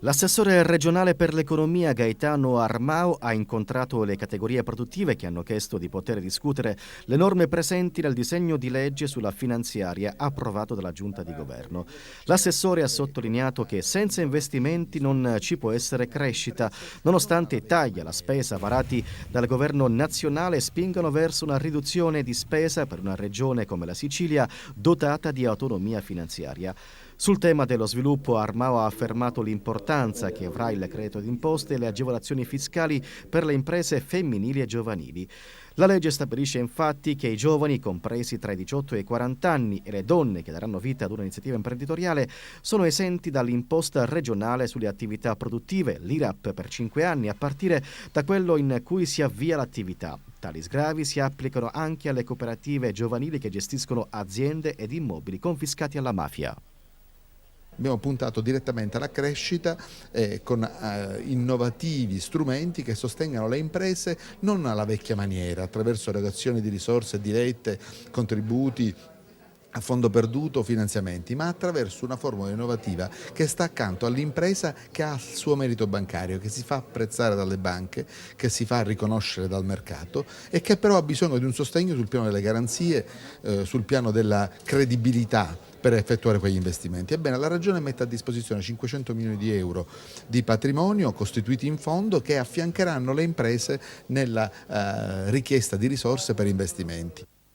L'assessore regionale per l'economia Gaetano Armao ha incontrato le categorie produttive che hanno chiesto di poter discutere le norme presenti nel disegno di legge sulla finanziaria approvato dalla Giunta di Governo. L'assessore ha sottolineato che senza investimenti non ci può essere crescita, nonostante i tagli alla spesa varati dal governo nazionale spingano verso una riduzione di spesa per una regione come la Sicilia dotata di autonomia finanziaria. Sul tema dello sviluppo, Armao ha affermato l'importanza che avrà il credito d'imposta e le agevolazioni fiscali per le imprese femminili e giovanili. La legge stabilisce infatti che i giovani, compresi tra i 18 e i 40 anni, e le donne che daranno vita ad un'iniziativa imprenditoriale sono esenti dall'imposta regionale sulle attività produttive, l'IRAP, per 5 anni, a partire da quello in cui si avvia l'attività. Tali sgravi si applicano anche alle cooperative giovanili che gestiscono aziende ed immobili confiscati alla mafia. Abbiamo puntato direttamente alla crescita con innovativi strumenti che sostengano le imprese non alla vecchia maniera, attraverso erogazioni di risorse dirette, contributi a fondo perduto, finanziamenti, ma attraverso una formula innovativa che sta accanto all'impresa, che ha il suo merito bancario, che si fa apprezzare dalle banche, che si fa riconoscere dal mercato e che però ha bisogno di un sostegno sul piano delle garanzie, sul piano della credibilità per effettuare quegli investimenti. Ebbene, la Regione mette a disposizione 500 milioni di euro di patrimonio costituiti in fondo che affiancheranno le imprese nella richiesta di risorse per investimenti.